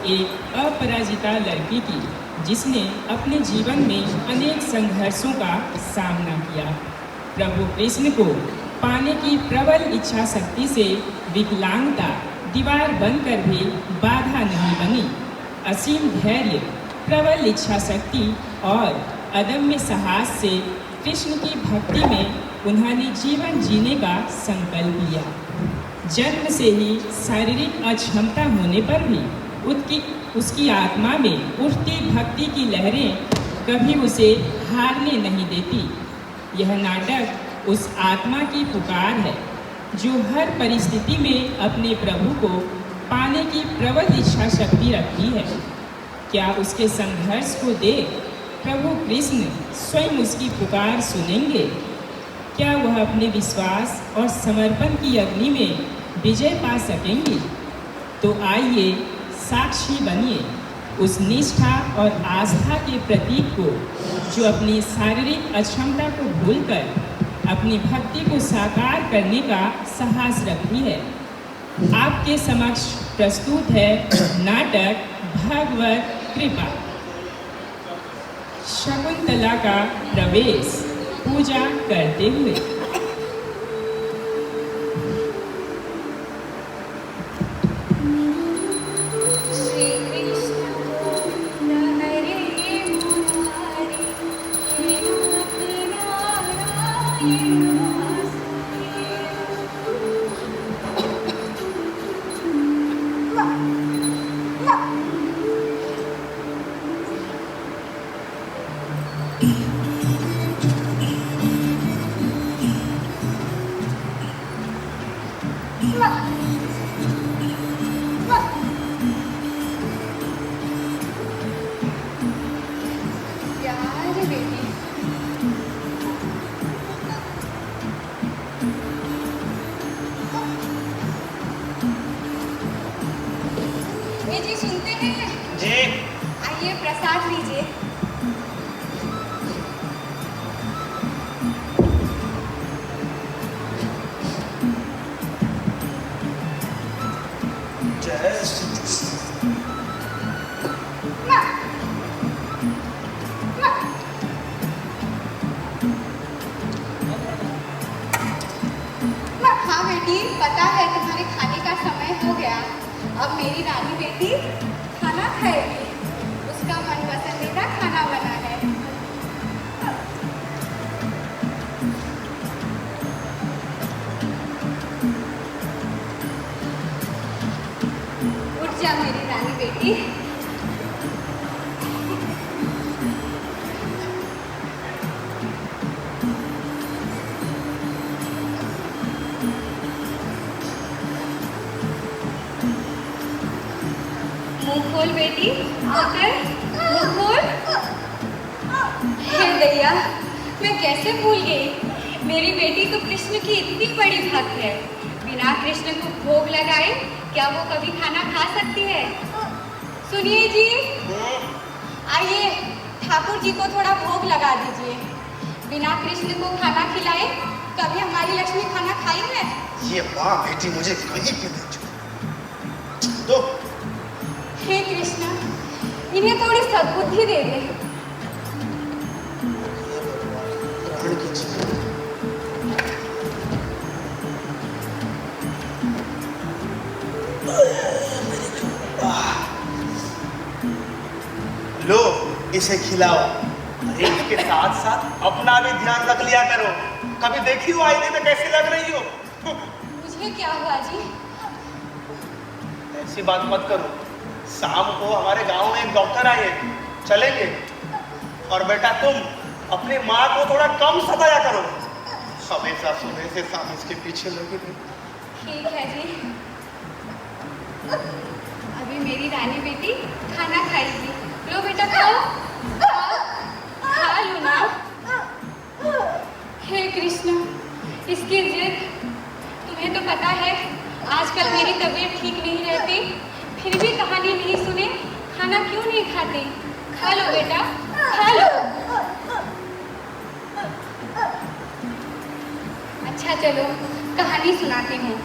एक अपराजिता लड़की की, जिसने अपने जीवन में अनेक संघर्षों का सामना किया। प्रभु कृष्ण को पाने की प्रबल इच्छा शक्ति से विकलांगता दीवार बनकर भी बाधा नहीं बनी। असीम धैर्य, प्रबल इच्छा शक्ति और अदम्य साहस से कृष्ण की भक्ति में उन्होंने जीवन जीने का संकल्प लिया। जन्म से ही शारीरिक अक्षमता होने पर भी उसकी आत्मा में उठती भक्ति की लहरें कभी उसे हारने नहीं देती। यह नाटक उस आत्मा की पुकार है जो हर परिस्थिति में अपने प्रभु को पाने की प्रबल इच्छा शक्ति रखती है। क्या उसके संघर्ष को देख प्रभु कृष्ण स्वयं उसकी पुकार सुनेंगे? क्या वह अपने विश्वास और समर्पण की अग्नि में विजय पा सकेंगे? तो आइए साक्षी बनिए उस निष्ठा और आस्था के प्रतीक को जो अपनी शारीरिक अक्षमता को भूलकर अपनी भक्ति को साकार करने का साहस रखती है। आपके समक्ष प्रस्तुत है नाटक भगवत कृपा। शकुंतला का प्रवेश पूजा करते हुए। जी सुनते हैं? जी। आइए प्रसाद लीजिए। जय श्री कृष्ण। हाँ बेटी, पता है तुम्हारे खाने का समय हो गया। अब मेरी रानी बेटी खाना खाएगी। उसका मन पसंदीदा खाना बना है। उठ जा मेरी रानी बेटी। मुंह खोल बेटी, आकर मुंह खोल। हे दैया, मैं कैसे भूल गई। मेरी बेटी तो कृष्ण की इतनी बड़ी भक्त है। बिना कृष्ण को भोग लगाए क्या वो कभी खाना खा सकती है? सुनिए जी, आइए ठाकुर जी को थोड़ा भोग लगा दीजिए। बिना कृष्ण को खाना खिलाए कभी हमारी लक्ष्मी खाना खाई है? ये माँ बेटी मुझे कहीं पे दे दो। हे कृष्ण, इन्हें थोड़ी सद्बुद्धि दे दे। लो इसे खिलाओ। अरे इसके साथ साथ अपना भी ध्यान रख लिया करो। कभी देखी हो आईने में कैसी लग रही हो? मुझे क्या हुआ जी? ऐसी बात मत करो। शाम को हमारे गांव में एक डॉक्टर आए हैं, चलेंगे। और बेटा तुम अपनी माँ को थोड़ा कम सताया करो। हमेशा सुबह से शाम इसके पीछे लगी रही। ठीक है जी। अभी मेरी रानी बेटी खाना खाएगी। लो बेटा खाओ, खा लो ना। हे कृष्ण, इसकी जिद। तुम्हें तो पता है आजकल मेरी तबीयत ठीक नहीं रहती, फिर भी कहानी नहीं सुने खाना क्यों नहीं खाते? खा लो बेटा, खा लो। अच्छा चलो कहानी सुनाती हूँ।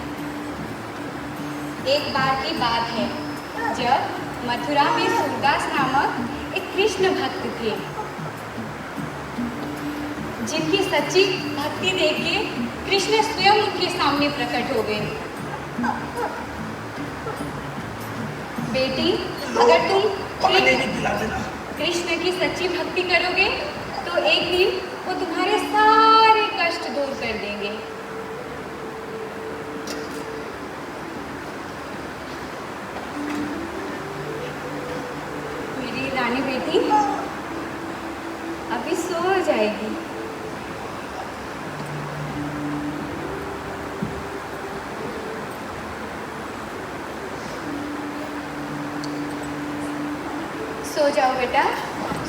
एक बार की बात है जब मथुरा में सूरदास नामक एक कृष्ण भक्त थे, जिनकी सच्ची भक्ति देख के कृष्ण स्वयं उनके सामने प्रकट हो गए। बेटी, अगर तुम कृष्ण की सच्ची भक्ति करोगे तो एक दिन वो तुम्हारे सारे कष्ट दूर कर देंगे। मेरी रानी बेटी अभी सो जाएगी। सो जाओ बेटा,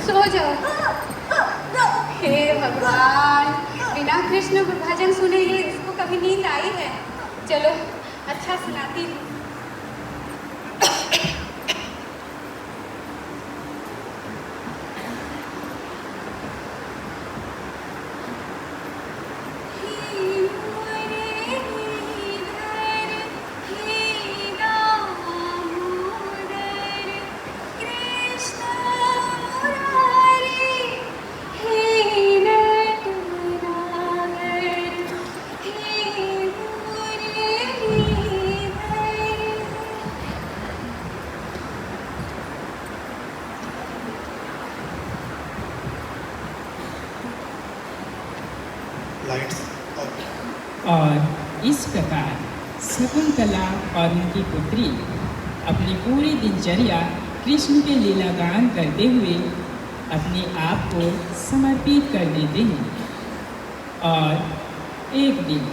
सो जाओ। हे भगवान, बिना कृष्ण भजन सुने ही इसको कभी नींद आई है? चलो अच्छा सुनाती हूँ। और इस प्रकार शकुंतला और उनकी पुत्री अपनी पूरी दिनचर्या कृष्ण के लीलागान करते हुए अपने आप को समर्पित कर देते हैं। और एक दिन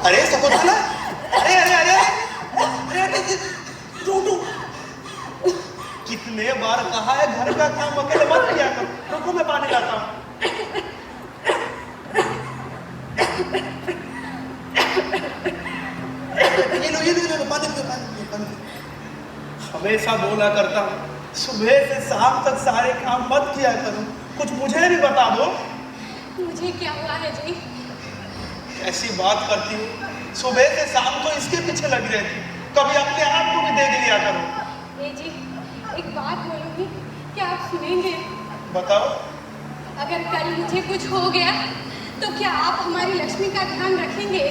अरे शकुंतला, अरे अरे अरे कितने बार कहा है घर का काम अकेले मत किया कर। रुको मैं पानी लाता हूँ। ये लो पानी। हमेशा बोला करता हूँ सुबह से शाम तक सारे काम मत किया करो, कुछ मुझे भी बता दो। मुझे क्या हुआ है जी? ऐसी बात करती हूँ, सुबह से शाम तो इसके पीछे लगी रहती, कभी अपने आप को भी देख लिया करो। जी एक बात बोलूंगी, क्या आप सुनेंगे? बताओ। अगर कल मुझे कुछ हो गया तो क्या आप हमारी लक्ष्मी का ध्यान रखेंगे?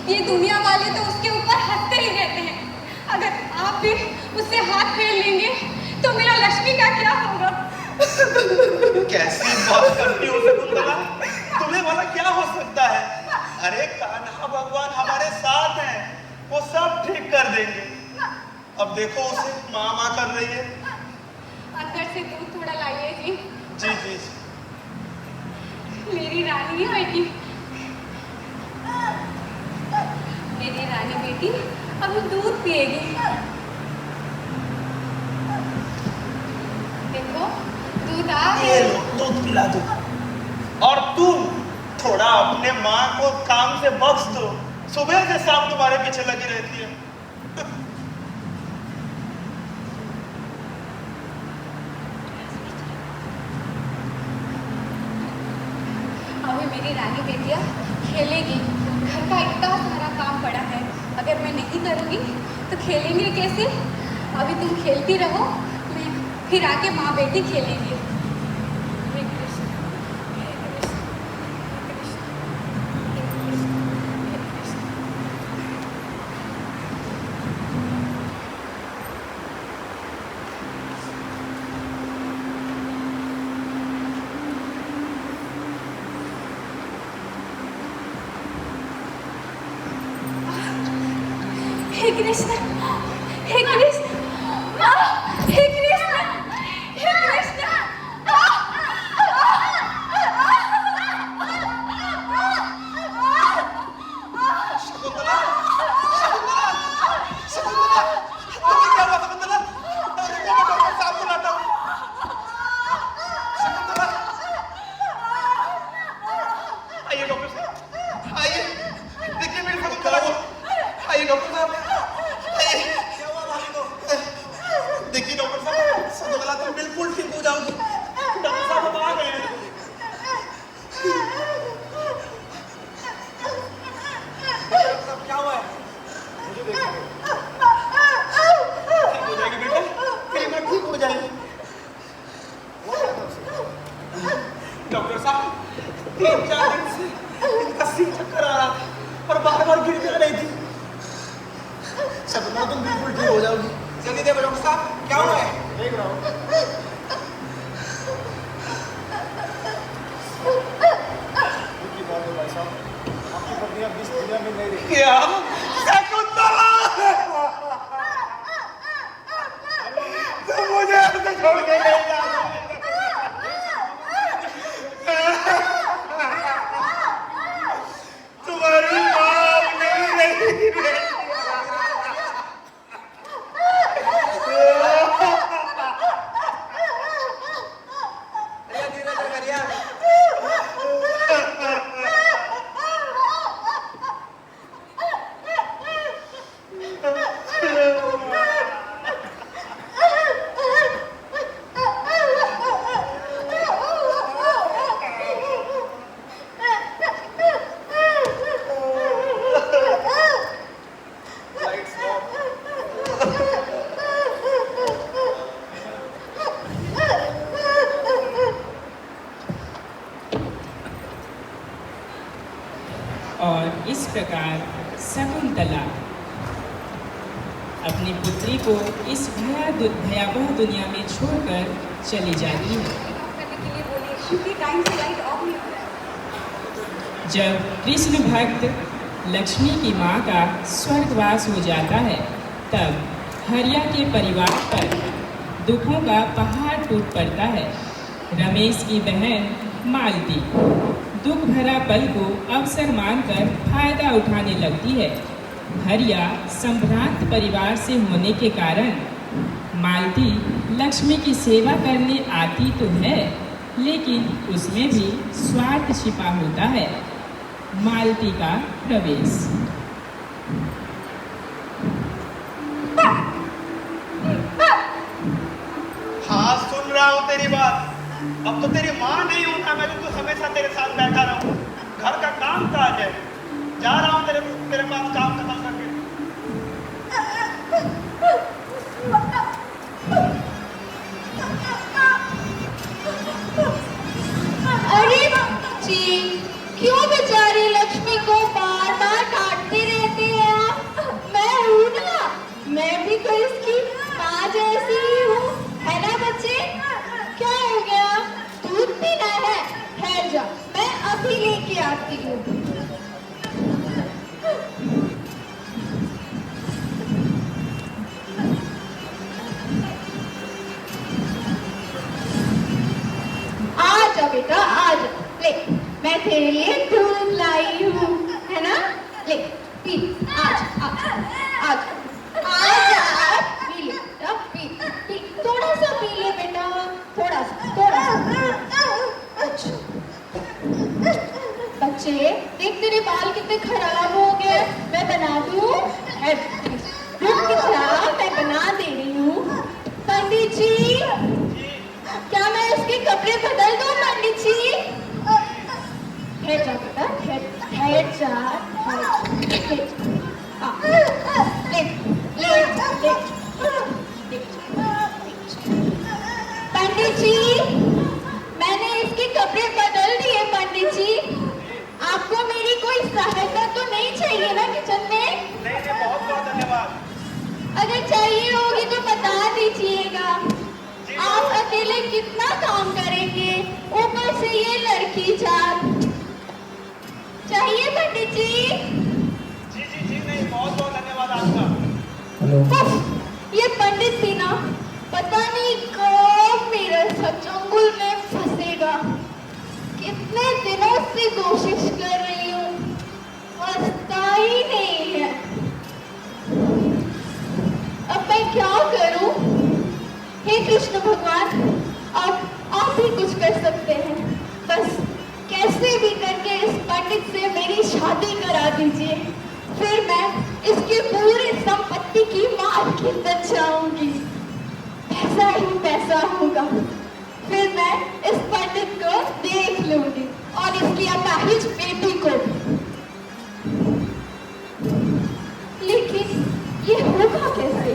ये दुनिया वाले तो उसके ऊपर हंसते ही रहते हैं, अगर आप भी उससे हाथ फेर लेंगे तो मेरा लक्ष्मी का क्या होगा? कैसी बात करती हो शकुंतला, तुम्हें भला क्या हो सकता है? अरे कान्हा भगवान हमारे साथ हैं, वो सब ठीक कर देंगे। अब देखो उसे माँ कर रही है। अंदर से दूध थोड़ा लाइए जी। जी जी। मेरी रानी बेटी, मेरी रानी बेटी अब दूध पिएगी। देखो दूध आ ये लो दूध पिला दो। और तुम थोड़ा अपने माँ को काम से बख्श दो, सुबह से शाम तुम्हारे पीछे लगी रहती है। अभी मेरी रानी बेटिया खेलेगी, घर का इतना सारा काम पड़ा है, अगर मैं नहीं करूँगी तो खेलेंगे कैसे? अभी तुम खेलती रहो, मैं फिर आके माँ बेटी खेलेंगे। हे कृष्ण, हे जाओगी। जल्दी देखो डॉक्टर साहब, क्या हुआ है? देख रहा हूँ। की बात है भाई साहब, आपकी पत्नियां 20 दुनिया में नहीं रही। क्या? शकुंतला! तुम मुझे ऐसे छोड़ के नहीं जा तुम्हारी माँ नहीं रही। और इस प्रकार शकुंतला अपनी पुत्री को इस भयावह दुनिया में छोड़कर चली जाती है। करने के लिए बोली, क्योंकि टाइम से लाइट ऑफ नहीं हो रहा है। जब कृष्ण भक्त लक्ष्मी की माँ का स्वर्गवास हो जाता है, तब हरिया के परिवार पर दुखों का पहाड़ टूट पड़ता है। रमेश की बहन मालती दुख भरा पल को अवसर मानकर फायदा उठाने लगती है। हरिया संभ्रांत परिवार से होने के कारण मालती लक्ष्मी की सेवा करने आती तो है, लेकिन उसमें भी स्वार्थ छिपा होता है। मालती का प्रवेश। हाँ, सुन रहा हूँ तेरी बात। अब तो तेरी माँ नहीं हूँ ना मैं, तो हमेशा तेरे साथ बैठा रहूँ। घर का काम काज है, जा रहा हूँ तेरे पास काम खत्म करके। अरे जी, क्यों बेचारी लक्ष्मी को बार बार काटते रहते हैं आप? मैं हूँ ना, मैं भी तो इसकी माँ जैसी ही हूँ, है ना बच्चे? क्या हो गया? दूध पीना है? ठहर जा, मैं अभी लेके आती हूँ। आजा बेटा, आजा, ले, मैं तेरे लिए दूध लाई हूँ, है ना? ले, पी, आजा, आजा, आजा, आजा, पी ले, बेटा, पी, पी, थोड़ा सा पी ले बेटा, थोड़ा सा। अच्छा, बच्चे, देख तेरे बाल कितने खराब हो गए, मैं बना दूँ? रुक जा, मैं बना दे रही हूँ। पंडित जी, क्या मैं इसके कपड़े बदल दूं पंडित जी? ठहर जा बेटा, ठहर जा, पंडित जी, मैंने इसके कपड़े बदल दिए पंडित जी। आपको मेरी कोई सहायता तो नहीं चाहिए ना किचन में? नहीं, बहुत बहुत धन्यवाद। अगर चाहिए होगी तो बता दीजिएगा। आप अकेले कितना काम करेंगे, ऊपर से ये लड़की जात। चाहिए पंडित जी? जी जी जी, नहीं, बहुत बहुत धन्यवाद आपका। उफ, ये पंडित जी ना, पता नहीं कब मेरे चंगुल में फंसेगा। कितने दिनों से कोशिश कर रही हूँ, फंसता ही नहीं है। अब मैं क्या करूं? हे कृष्ण भगवान, आप ही कुछ कर सकते हैं। बस कैसे भी करके इस पंडित से मेरी शादी करा दीजिए, फिर मैं इसकी पूरी संपत्ति की मालकिन बन जाऊंगी। पैसा ही पैसा होगा, फिर मैं इस पंडित को देख लूंगी और इसकी अपाहिज बेटी को भी। लेकिन ये होगा कैसे?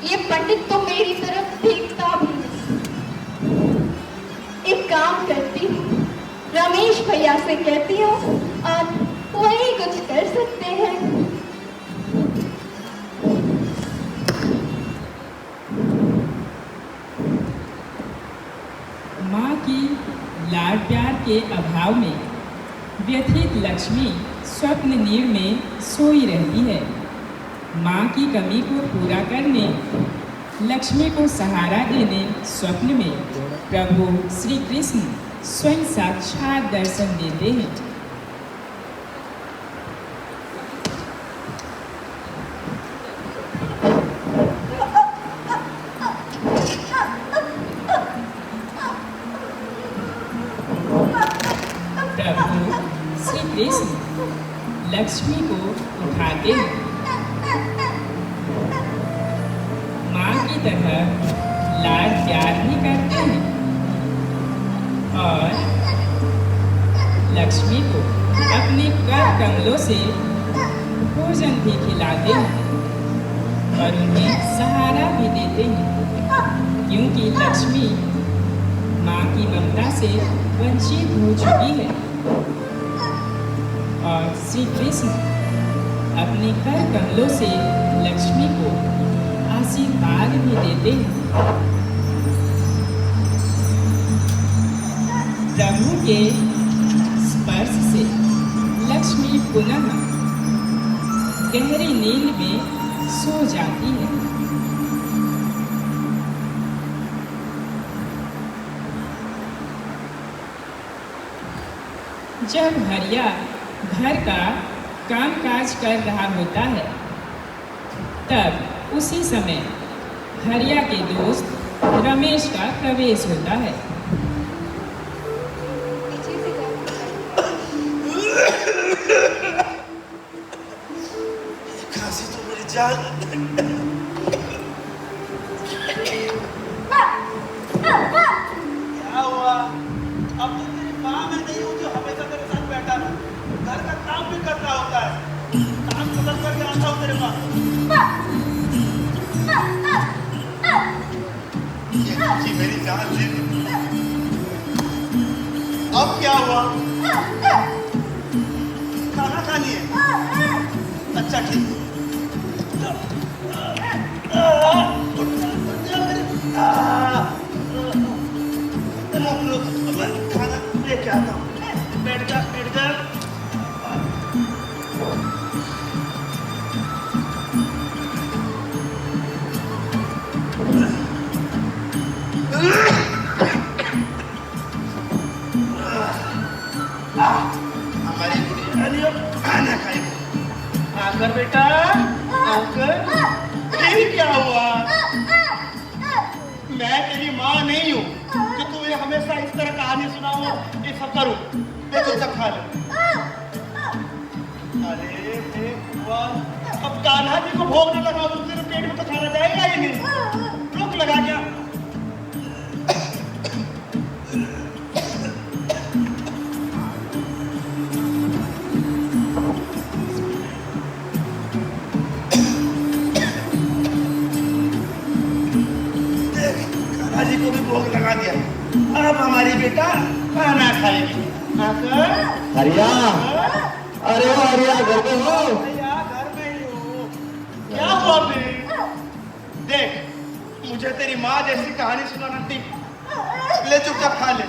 ये पंडित तो मेरी तरफ देखता भी नहीं। एक काम करती हूँ, रमेश भैया से कहती हूँ और वही कुछ कर सकते हैं। लाड प्यार के अभाव में व्यथित लक्ष्मी स्वप्न नीड़ में सोई रहती है। माँ की कमी को पूरा करने, लक्ष्मी को सहारा देने स्वप्न में प्रभु श्री कृष्ण स्वयं साक्षात दर्शन देते हैं। प्रभु श्री कृष्ण लक्ष्मी को उठाते हैं। माँ की तरह लाड प्यार भी करते हैं और लक्ष्मी को अपने कर कमलों से भोजन भी खिलाते हैं और उन्हें सहारा भी देते हैं, क्योंकि लक्ष्मी माँ की ममता से वंचित हो चुकी है। और श्री कृष्ण अपने कर कमलों से लक्ष्मी को आशीर्वाद भी देते हैं। प्रभु के स्पर्श से लक्ष्मी पुनः गहरी नींद में सो जाती है। जब हरिया घर का कामकाज कर रहा होता है, तब उसी समय हरिया के दोस्त रमेश का प्रवेश होता है। पीछे से खांसी तो मेरी जान। क्या हुआ? अब तो तेरी माँ मैं नहीं हूँ जो हमेशा तेरे साथ बैठा रहूं। घर का काम भी करना होता है। काम खत्म करके आता हूँ तेरे पास। ये अच्छी मेरी जान ले ली। अब क्या हुआ? खाना खानी है? अच्छा ठीक। खाना लेके आता हूँ। बैठ जा, बैठ जा। हमारी गुड़िया नहीं खाना खाएगी। आकर बेटा, आकर। फिर क्या हुआ? मैं तेरी माँ नहीं हूँ कि तुम्हें हमेशा इस तरह कहानी सुनाऊं, ये सब करूं। मैं चुपचाप खा ले। अरे भगवान, अब कान्हा जी को भोग न लगाओ तो तेरे पेट में तो खाना जाएगा ही नहीं। रुक लगा क्या? जी को भी भोग लगा दिया। अब हमारी बेटा खाना खाएगी। हरिया, अरे हरिया घर पे हो? भैया घर में ही हूँ। क्या हुआ फिर? देख, मुझे तेरी माँ जैसी कहानी सुनाना ठीक। ले चुपचाप खा ले।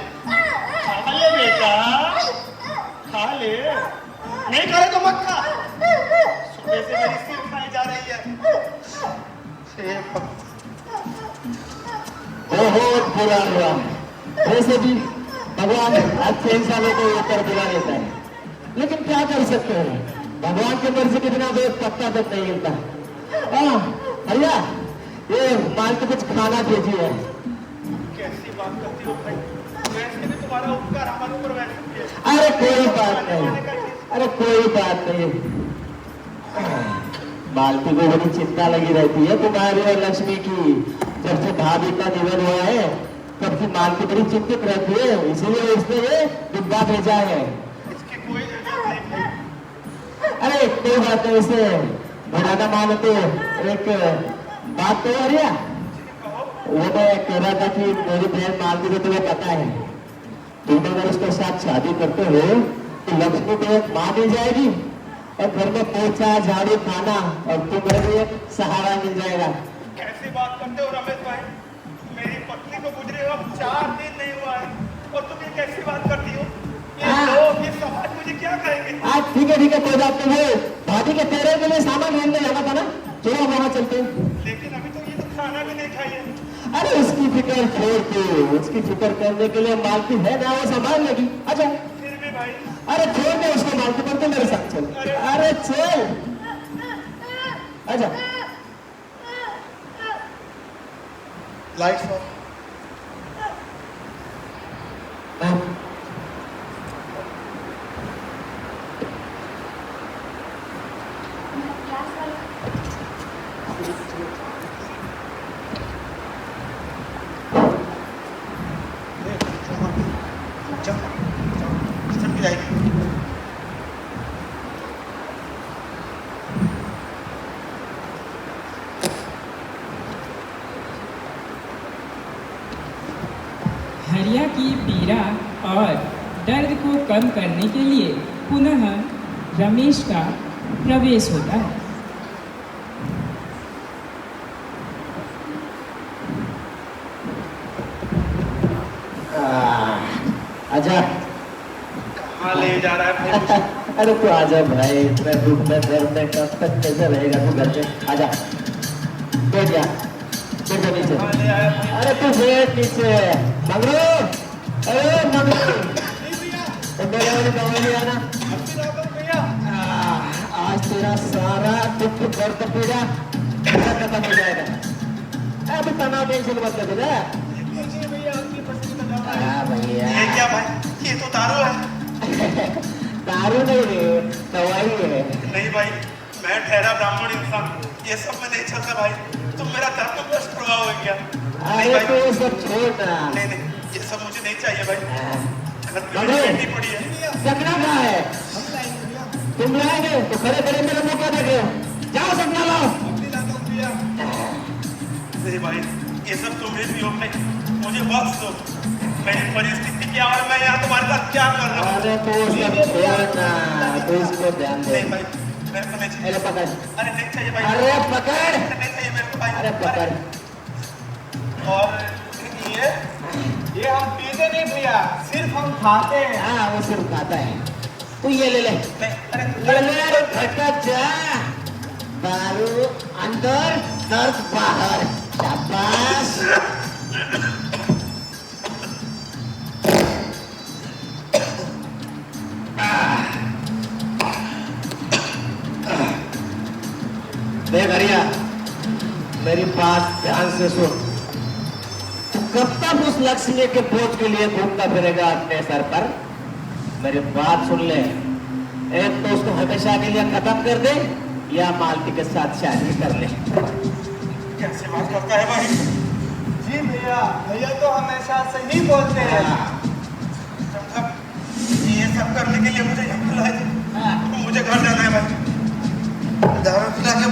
खा ले बेटा, खा ले। नहीं करे तो मत खा। सुबह से मेरी सिर खाई जा रही है। बहुत बुरा हुआ। वैसे भी भगवान अच्छे इंसानों को ऊपर बुला लेता है, लेकिन क्या कर सकते हैं, भगवान की मर्जी के बिना तो पत्ता तक नहीं मिलता। भैया ये मान के कुछ खाना भेजिए। कैसी बात करती हो भाई? वैसे भी तुम्हारा उपकार हमारे ऊपर वैसे है। अरे कोई बात नहीं, अरे कोई बात नहीं। मालती को बड़ी चिंता लगी रहती है तुम्हारी और लक्ष्मी की। जब से भाभी का निधन हुआ है तब से मालती बड़ी चिंतित रहती है, इसीलिए उसने ये डिब्बा भेजा है। इसकी कोई जरूरत नहीं भाई। अरे कोई बात नहीं, इसे बुरा ना मानो तो एक बात तो हो रही है। वो तो कह रहा था कि मेरी बहन मालती को तुम्हें पता है, तुम अगर उसके साथ शादी करते हो तो लक्ष्मी को एक माँ मिल जाएगी और घर में पोछा झाड़ू खाना और तुम्हें भी एक सहारा मिल जाएगा। कैसी बात करते हो रमेश भाई? मेरी पत्नी को गुजरे अब 4 दिन नहीं हुआ है और तुम ये कैसी बात करती हो? ये हाँ। लोग, ये समाज मुझे क्या कहेंगे? आज ठीक है कोई बात नहीं है। भाभी के तेरे के लिए सामान ढूंढने जाना था ना, चलो वहाँ चलते हैं। लेकिन अभी तो ये तो खाना भी नहीं खाई है। अरे उसकी फिक्र छोड़ तू, उसकी फिक्र करने के लिए मालती है ना, वो संभाल लेगी। अच्छा फिर भी भाई, अरे छोड़ दे उसको, मालती पर तो मेरे साथ चल। अरे चल अच्छा। Lights off. क्लास वाला चल जाएगी। हरिया की पीड़ा और दर्द को कम करने के लिए पुनः रमेश का प्रवेश होता है। आजा। कहाँ ले जा रहा है भाई? अरे तू आजा भाई, इतने दुख में दर्द में कब तक कैसे रहेगा तू घर पे? आजा बैठ जा, बैठ जा नीचे। कहाँ ले आया भाई? अरे तू बैठ नीचे। मंगरू, अरे मंगरू, तो मेरे वाली दवाई ले आना। भैया, आज तेरा सारा दुख दर्द पीड़ा खत्म हो जाएगा। अब तनाव टेंशन मत ले बेटा। भैया आपकी पसंद का दवा है। हाँ भैया। ये क्या भाई? ये तो दारू है। दारू नहीं रे, दवाई है। नहीं भाई, मैं ठहरा ब्राह्मण इंसान, ये सब में नहीं चलता भाई। तुम मेरा धर्म को प्रभाव हो गया। नहीं अरे तो भाई, ये सब छोड़ ना। नहीं नहीं, ये सब मुझे नहीं चाहिए भाई। घर पे अरे। मेरी बेटी पड़ी है। सपना कहाँ है? तुम लाएंगे तो खड़े खड़े मेरा मौका देखे। जाओ सपना लाओ। नहीं भाई, ये सब तुम्हें भी हो भाई, मुझे बख्श दो। मेरी परिस्थिति क्या और मैं यहाँ तुम्हारे साथ क्या कर रहा हूँ? अरे तो सब छोड़ ना, तो इसको ध्यान दे। नहीं भाई, मेरे को नहीं चाहिए। अरे पकड़, अरे नहीं चाहिए भाई। अरे पकड़, नहीं चाहिए मेरे को भाई। अरे पकड़। और ये हम पीते नहीं भैया, सिर्फ हम खाते हैं। हाँ वो सिर्फ खाता है। तू ये ले ले, अरे ले ले। अरे घटा जा। दारू अंदर, दर्द बाहर। शाबाश। देख हरिया, मेरी बात ध्यान से सुन। तू कब तक उस लक्ष्मी के बोझ के लिए घूमता फिरेगा अपने सर पर? मेरी बात सुन ले, एक तो उसको हमेशा के लिए खत्म कर दे, या मालती के साथ शादी कर ले। कैसे बात करता है भाई? जी भैया, भैया तो हमेशा सही बोलते हैं। मतलब ये सब करने के लिए मुझे यहाँ बुलाए थे। मुझे घर जाना है भाई। दारू पिला के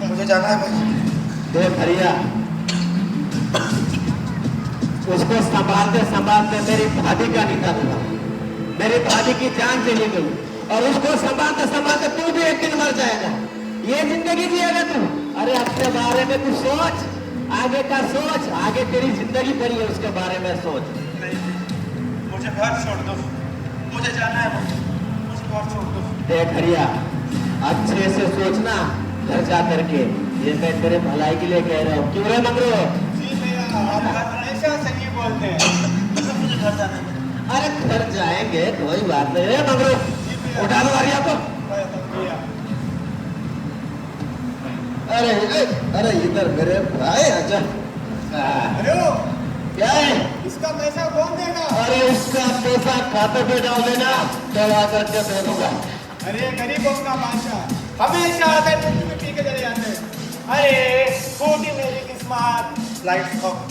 मुझे जाना है भाई। देख हरिया, उसको संभालते संभालते मेरी भाभी का निधन हुआ। मेरी भाभी की जान चली गई, और उसको संभालते संभालते तू भी एक दिन मर जाएगा। ये जिंदगी जिएगा तू? अरे अपने बारे में तू सोच, आगे का सोच। आगे तेरी जिंदगी पड़ी है, उसके बारे में सोच। नहीं, मुझे घर छोड़ दो, मुझे जाना है भाई, मुझे घर छोड़ दो। देख हरिया, अच्छे से सोचना घर जा करके। ये मैं तेरे भलाई के लिए कह रहा हूँ। क्यों रे मंगरू? जी भैया, आप हमेशा सही बोलते हैं। मुझे घर जाना है। अरे घर जाएंगे, कोई बात नहीं रे मंगरू। उठा लो हरिया को। भैया, अरे अरे इधर मेरे भाई आजा। अरे ओ, क्या है? इसका पैसा कौन देगा? अरे उसका पैसा खाते पे डाल देना, दवा करके दे दूंगा। अरे गरीबों का बादशाह हमेशा आते टूटी में पी के चले जाते हैं। अरे टूटी मेरी किस्मत। Lights off.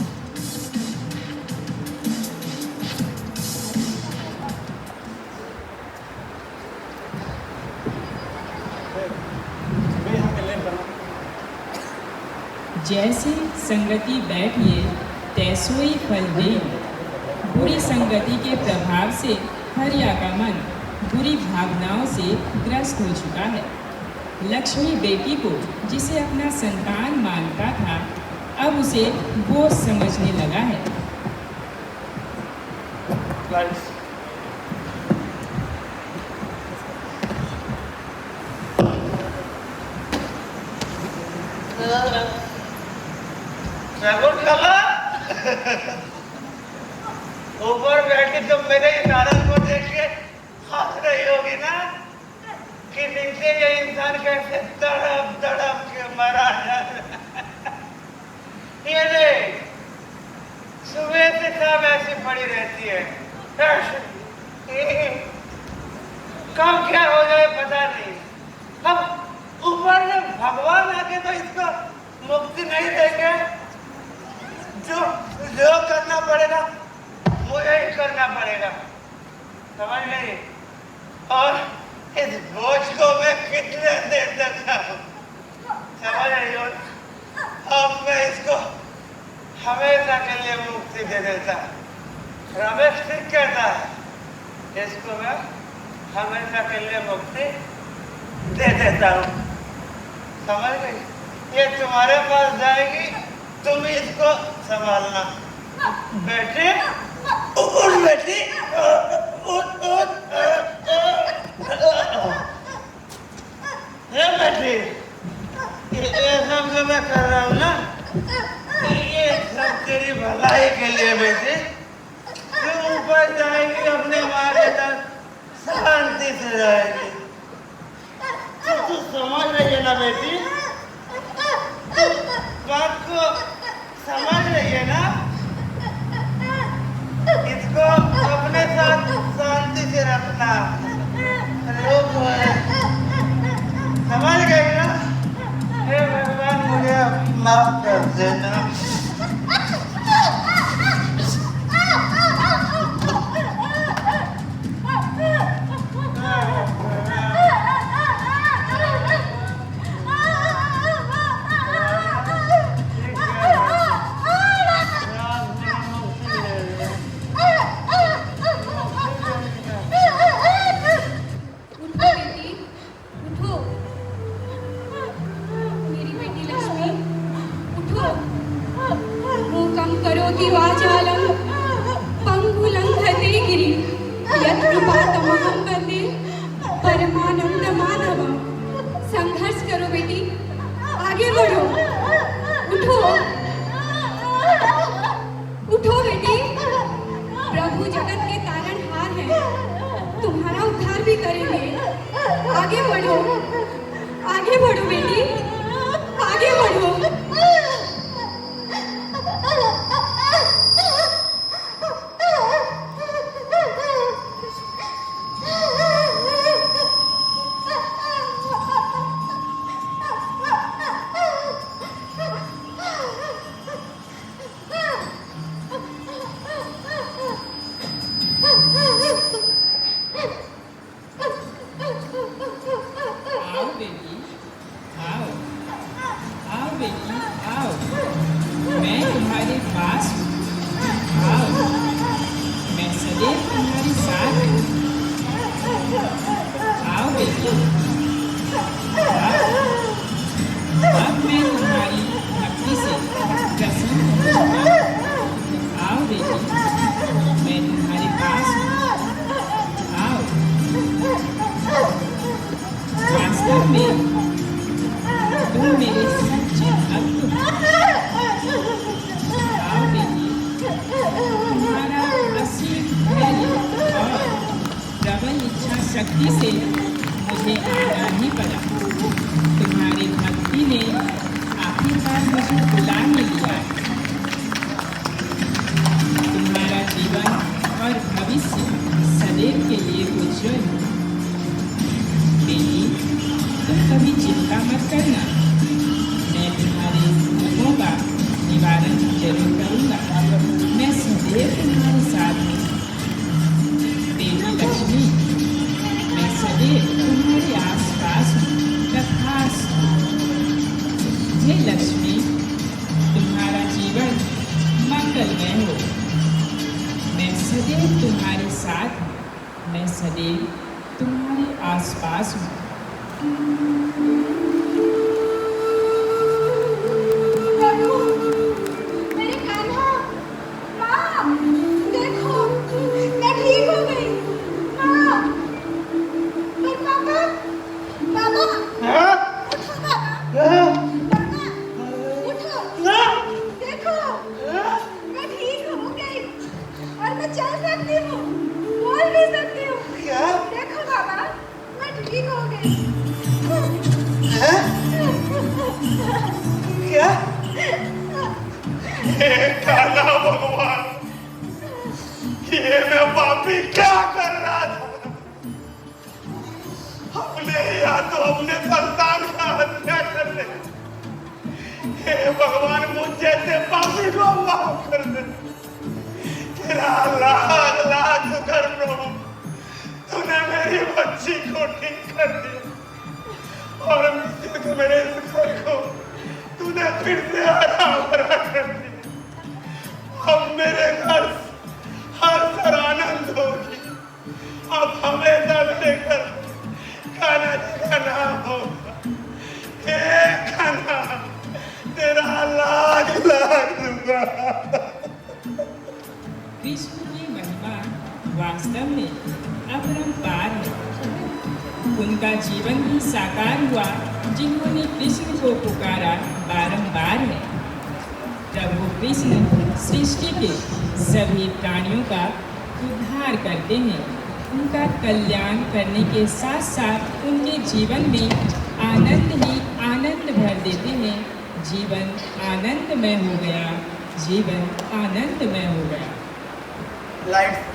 जैसे संगति बैठिए तैसोई फल दे। बुरी संगति के प्रभाव से हरिया का मन बुरी भावनाओं से ग्रस्त हो चुका है। लक्ष्मी बेटी को जिसे अपना संतान मानता था, अब उसे बोझ समझने लगा है। लाइट्स। ऊपर बैठ के तुम मेरे इशारे को देख के हंस रही होगी ना कि नीचे ये इंसान कैसे तड़प तड़प के मरा जा रहा है। ये देख, सुबह से शाम ऐसी पड़ी रहती है, कब क्या हो जाए पता नहीं। अब ऊपर से भगवान आके तो इसको मुक्ति नहीं देंगे। जो करना पड़ेगा मुझे ही करना पड़ेगा, समझ नहीं। और इस बोझ को मैं कितने देर तक लाऊं, समझ रही हो। अब मैं इसको हमेशा के लिए मुक्ति दे देता। रमेश ठीक कहता है, इसको मैं हमेशा के लिए मुक्ति दे देता हूँ, समझ गई। ये तुम्हारे पास जाएगी, तुम इसको संभालना। बेटी उठ, बेटी उठ उठ। ये बेटी, ये सब जो मैं कर रहा हूँ ना, ये सब तेरी भलाई के लिए बेटी। तू ऊपर जाएगी, अपने माँ के साथ शांति से रहेगी। तू समझ रही है ना बेटी, बात को समझ रही है ना। इसको अपने साथ शांति से रखना। समझ गई ना। हे भगवान, मुझे माफ कर देना। संघर्ष करो बेटी, आगे बढ़ो। उठो उठो बेटी, प्रभु जगत के तारणहार हैं, तुम्हारा उद्धार भी करेंगे। आगे बढ़ो, आगे बढ़ो बेटी, आगे बढ़ो। शक्ति से मुझे आना ही पड़ा। तुम्हारी भक्ति ने आखिरकार मुझे बुला ही लिया। तुम्हारा जीवन और भविष्य सदैव के लिए उज्जवल हो। बेटी, तुम कभी चिंता मत करना, मैं तुम्हारे दुखों का निवारण जरूर करूँगा। मैं सदैव तुम्हारे साथ हूँ। देवी लक्ष्मी, मैं सदैव तुम्हारे आसपास हूँ। तथास्तु। हे लक्ष्मी, तुम्हारा जीवन मंगलमय हो। मैं सदैव तुम्हारे साथ हूँ। मैं सदैव तुम्हारे आसपास हूँ। मेरे कान्हा, माँ, देखो, मैं दिया? काला भगवान, ये मैं पापी क्या कर रहा था? अपने या तो अपने संतान का हत्या कर दे। हे भगवान, मुझ जैसे पापी को माफ कर दे। तेरा लाख लाख शुक्र प्रभु, तूने मेरी बच्ची को ठीक कर दिया और मेरे इस घर को तूने फिर से हरा भरा कर दिया। अब मेरे घर हर सर आनंद होगी। अब हमेशा मेरे घर खाना का नाम होगा। हे खाना, तेरा लाख लाख शुक्र। कृष्ण की महिमा वास्तव में अपरंपार है। उनका जीवन भी साकार हुआ जिन्होंने कृष्ण को पुकारा बारंबार है। प्रभु कृष्ण सृष्टि के सभी प्राणियों का उद्धार करते हैं। उनका कल्याण करने के साथ साथ उनके जीवन में आनंद ही आनंद भर देते हैं। जीवन आनंदमय हो गया, जीवन आनंदमय हो गया। लाइट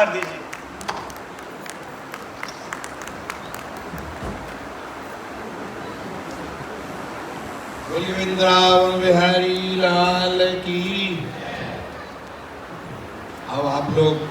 कर दीजिए। बोलिए वृंदावन बिहारी लाल की। अब आप लोग